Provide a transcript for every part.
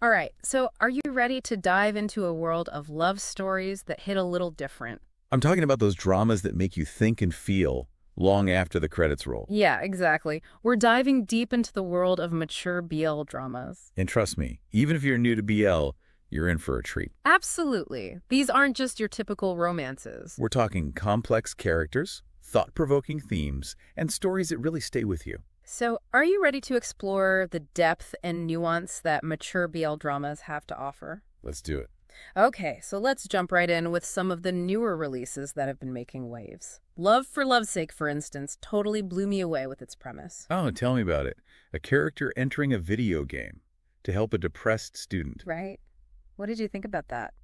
All right, so are you ready to dive into a world of love stories that hit a little different? I'm talking about those dramas that make you think and feel long after the credits roll. Yeah, exactly. We're diving deep into the world of mature BL dramas. And trust me, even if you're new to BL, you're in for a treat. Absolutely. These aren't just your typical romances. We're talking complex characters, thought-provoking themes, and stories that really stay with you. So, are you ready to explore the depth and nuance that mature BL dramas have to offer? Let's do it. Okay, so let's jump right in with some of the newer releases that have been making waves. Love for Love's Sake, for instance, totally blew me away with its premise. Oh, tell me about it. A character entering a video game to help a depressed student. Right? What did you think about that?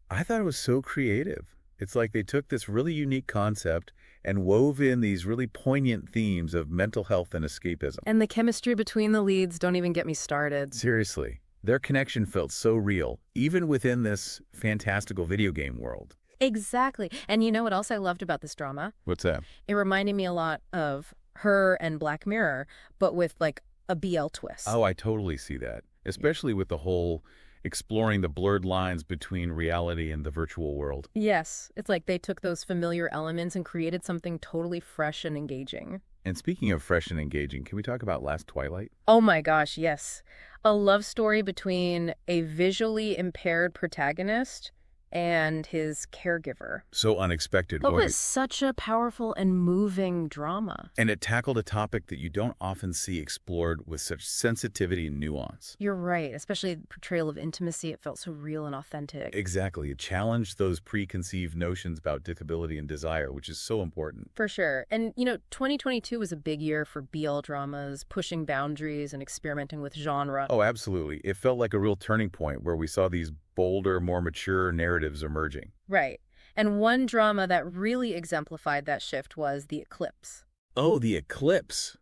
I thought it was so creative. It's like they took this really unique concept and wove in these really poignant themes of mental health and escapism. And the chemistry between the leads, don't even get me started. Seriously, their connection felt so real, even within this fantastical video game world. Exactly. And you know what else I loved about this drama? What's that? It reminded me a lot of Her and Black Mirror, but with like a BL twist. Oh, I totally see that, especially with the whole exploring the blurred lines between reality and the virtual world. Yes, it's like they took those familiar elements and created something totally fresh and engaging. And speaking of fresh and engaging, can we talk about Last Twilight? Oh my gosh, yes. A love story between a visually impaired protagonist and his caregiver. So unexpected, But boy. was such a powerful and moving drama. And it tackled a topic that you don't often see explored with such sensitivity and nuance. You're right, especially the portrayal of intimacy. It felt so real and authentic. Exactly. It challenged those preconceived notions about disability and desire, which is so important. For sure. And, 2022 was a big year for BL dramas, pushing boundaries and experimenting with genre. Oh, absolutely. It felt like a real turning point where we saw these bolder, more mature narratives emerging. Right. And one drama that really exemplified that shift was The Eclipse. Oh, The Eclipse.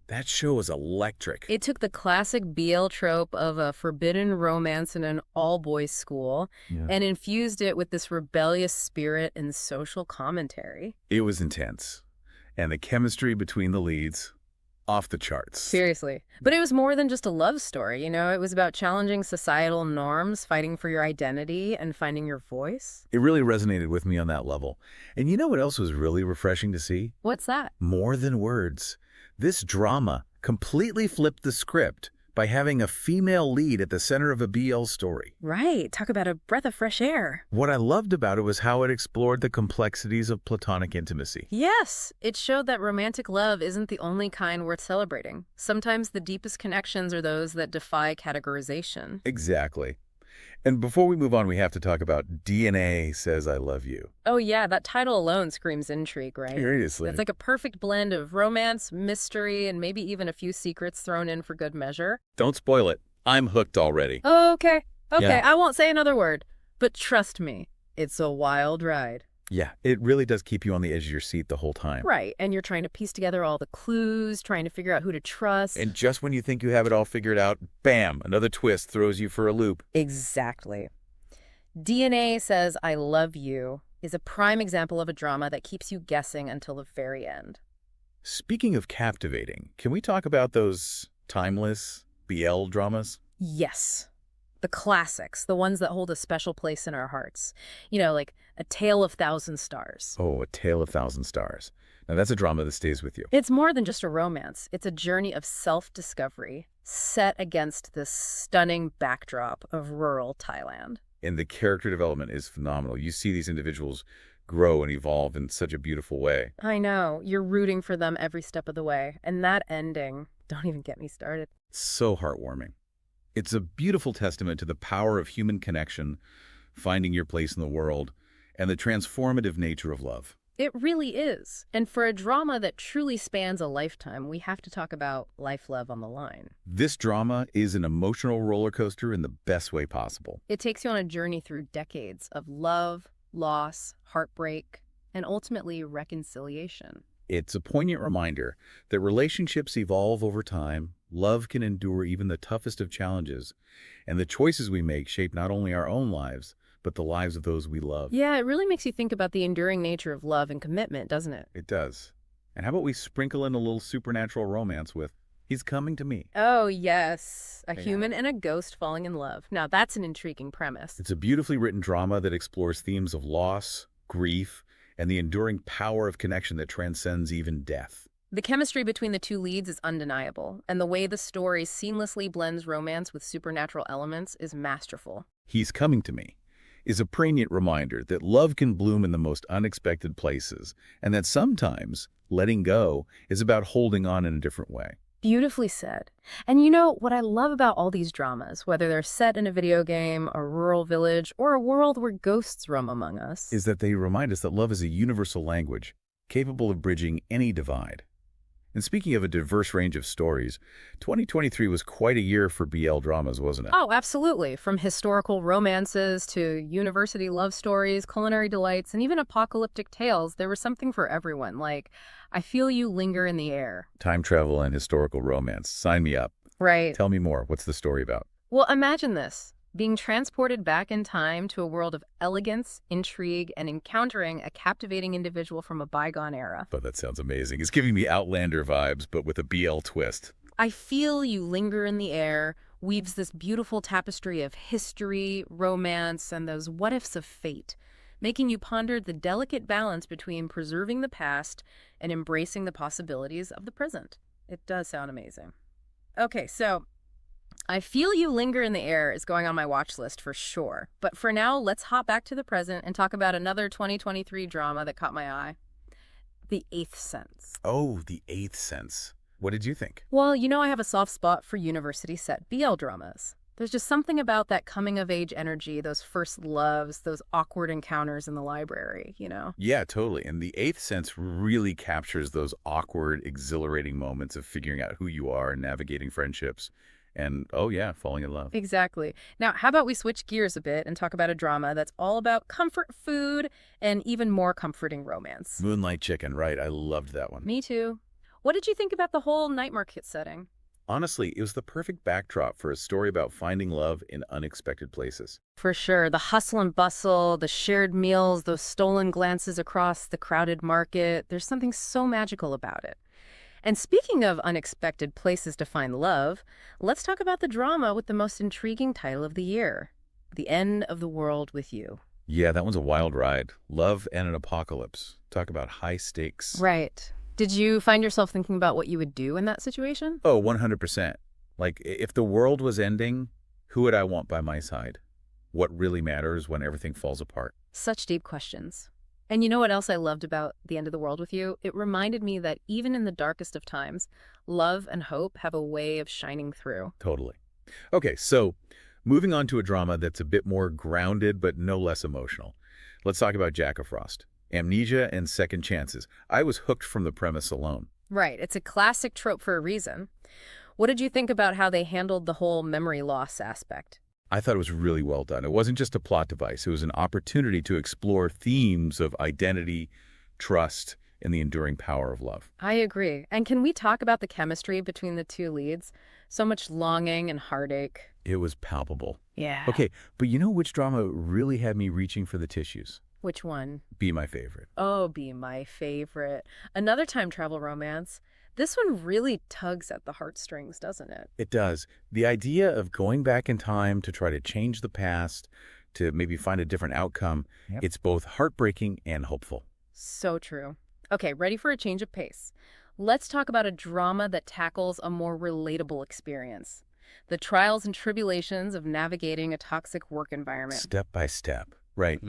That show was electric. It took the classic BL trope of a forbidden romance in an all-boys school Yeah. and infused it with this rebellious spirit and social commentary. It was intense. And the chemistry between the leads, off the charts. Seriously. But it was more than just a love story, It was about challenging societal norms, fighting for your identity, and finding your voice. It really resonated with me on that level. And you know what else was really refreshing to see? What's that? More than words. This drama completely flipped the script by having a female lead at the center of a BL story. Right. Talk about a breath of fresh air. What I loved about it was how it explored the complexities of platonic intimacy. Yes, it showed that romantic love isn't the only kind worth celebrating. Sometimes the deepest connections are those that defy categorization. Exactly. And before we move on, we have to talk about DNA Says I Love You. Oh yeah, that title alone screams intrigue, right? Seriously. It's like a perfect blend of romance, mystery, and maybe even a few secrets thrown in for good measure. Don't spoil it. I'm hooked already. Oh, okay. Okay, Yeah. I won't say another word. But trust me, it's a wild ride. Yeah, it really does keep you on the edge of your seat the whole time. Right, and you're trying to piece together all the clues, trying to figure out who to trust. And just when you think you have it all figured out, bam, another twist throws you for a loop. Exactly. DNA Says I Love You is a prime example of a drama that keeps you guessing until the very end. Speaking of captivating, can we talk about those timeless BL dramas? Yes. The classics, the ones that hold a special place in our hearts. Like A Tale of Thousand Stars. Oh, A Tale of Thousand Stars. Now that's a drama that stays with you. It's more than just a romance. It's a journey of self-discovery set against this stunning backdrop of rural Thailand. And the character development is phenomenal. You see these individuals grow and evolve in such a beautiful way. I know. You're rooting for them every step of the way. And that ending, don't even get me started. So heartwarming. It's a beautiful testament to the power of human connection, finding your place in the world, and the transformative nature of love. It really is. And for a drama that truly spans a lifetime, we have to talk about Life, Love on the Line. This drama is an emotional roller coaster in the best way possible. It takes you on a journey through decades of love, loss, heartbreak, and ultimately reconciliation. It's a poignant reminder that relationships evolve over time, love can endure even the toughest of challenges, and the choices we make shape not only our own lives, but the lives of those we love. Yeah, it really makes you think about the enduring nature of love and commitment, doesn't it? It does. And how about we sprinkle in a little supernatural romance with He's coming to me. Oh, yes. A Yeah. human and a ghost falling in love. Now, that's an intriguing premise. It's a beautifully written drama that explores themes of loss, grief, and the enduring power of connection that transcends even death. The chemistry between the two leads is undeniable, and the way the story seamlessly blends romance with supernatural elements is masterful. He's Coming to Me is a poignant reminder that love can bloom in the most unexpected places, and that sometimes letting go is about holding on in a different way. Beautifully said. And you know, what I love about all these dramas, whether they're set in a video game, a rural village, or a world where ghosts roam among us, Is that they remind us that love is a universal language, capable of bridging any divide. And speaking of a diverse range of stories, 2023 was quite a year for BL dramas, wasn't it? Oh, absolutely. From historical romances to university love stories, culinary delights, and even apocalyptic tales, there was something for everyone. Like, I Feel You Linger in the Air. Time travel and historical romance. Sign me up. Right. Tell me more. What's the story about? Well, imagine this. Being transported back in time to a world of elegance, intrigue, and encountering a captivating individual from a bygone era. But that sounds amazing. It's giving me Outlander vibes, but with a BL twist. I Feel You Linger in the Air weaves this beautiful tapestry of history, romance, and those what-ifs of fate, making you ponder the delicate balance between preserving the past and embracing the possibilities of the present. It does sound amazing. Okay, so I Feel You Linger in the Air is going on my watch list for sure. But for now, let's hop back to the present and talk about another 2023 drama that caught my eye. The Eighth Sense. Oh, The Eighth Sense. What did you think? Well, you know I have a soft spot for university set BL dramas. There's just something about that coming-of-age energy, those first loves, those awkward encounters in the library, you know? Yeah, totally. And The Eighth Sense really captures those awkward, exhilarating moments of figuring out who you are and navigating friendships. And, oh yeah, falling in love. Exactly. Now, how about we switch gears a bit and talk about a drama that's all about comfort food and even more comforting romance? Moonlight Chicken, right. I loved that one. Me too. What did you think about the whole night market setting? Honestly, it was the perfect backdrop for a story about finding love in unexpected places. For sure. The hustle and bustle, the shared meals, those stolen glances across the crowded market. There's something so magical about it. And speaking of unexpected places to find love, let's talk about the drama with the most intriguing title of the year, The End of the World with You. Yeah, that one's a wild ride. Love and an apocalypse. Talk about high stakes. Right. Did you find yourself thinking about what you would do in that situation? Oh, 100%. Like, if the world was ending, who would I want by my side? What really matters when everything falls apart? Such deep questions. And you know what else I loved about The End of the World with You? It reminded me that even in the darkest of times, love and hope have a way of shining through. Totally. Okay, so moving on to a drama that's a bit more grounded but no less emotional. Let's talk about Jack of Frost. Amnesia and Second Chances. I was hooked from the premise alone. Right. It's a classic trope for a reason. What did you think about how they handled the whole memory loss aspect? I thought it was really well done. It wasn't just a plot device. It was an opportunity to explore themes of identity, trust, and the enduring power of love. I agree. And can we talk about the chemistry between the two leads? So much longing and heartache. It was palpable. Yeah. Okay, but you know which drama really had me reaching for the tissues? Which one? Be My Favorite. Oh, Be My Favorite. Another time travel romance. This one really tugs at the heartstrings, doesn't it? It does. The idea of going back in time to try to change the past, to maybe find a different outcome, it's both heartbreaking and hopeful. So true. Okay, ready for a change of pace. Let's talk about a drama that tackles a more relatable experience. The trials and tribulations of navigating a toxic work environment. Step by step. Right.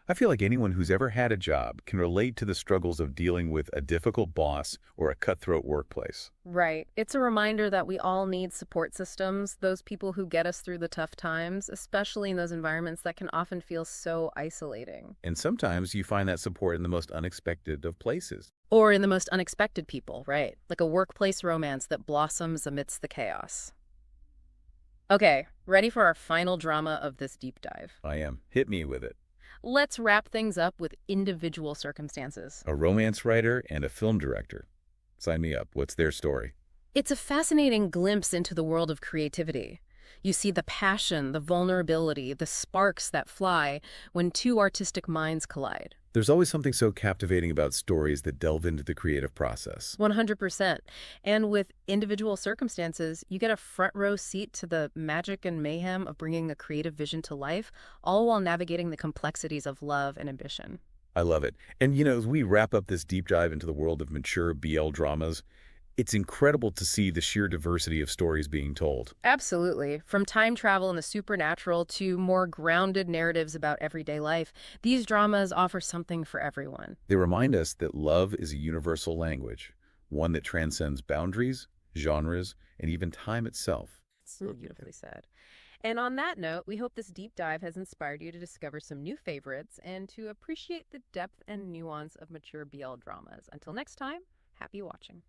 I feel like anyone who's ever had a job can relate to the struggles of dealing with a difficult boss or a cutthroat workplace. Right. It's a reminder that we all need support systems, those people who get us through the tough times, especially in those environments that can often feel so isolating. And sometimes you find that support in the most unexpected of places. Or in the most unexpected people, right? Like a workplace romance that blossoms amidst the chaos. Okay, ready for our final drama of this deep dive. I am. Hit me with it. Let's wrap things up with Individual Circumstances. A romance writer and a film director. Sign me up. What's their story? It's a fascinating glimpse into the world of creativity. You see the passion, the vulnerability, the sparks that fly when two artistic minds collide. There's always something so captivating about stories that delve into the creative process. 100%. And with individual circumstances, you get a front row seat to the magic and mayhem of bringing a creative vision to life, all while navigating the complexities of love and ambition. I love it. And as we wrap up this deep dive into the world of mature BL dramas, it's incredible to see the sheer diversity of stories being told. Absolutely. From time travel and the supernatural to more grounded narratives about everyday life, these dramas offer something for everyone. They remind us that love is a universal language, one that transcends boundaries, genres, and even time itself. So beautifully said. And on that note, we hope this deep dive has inspired you to discover some new favorites and to appreciate the depth and nuance of mature BL dramas. Until next time, happy watching.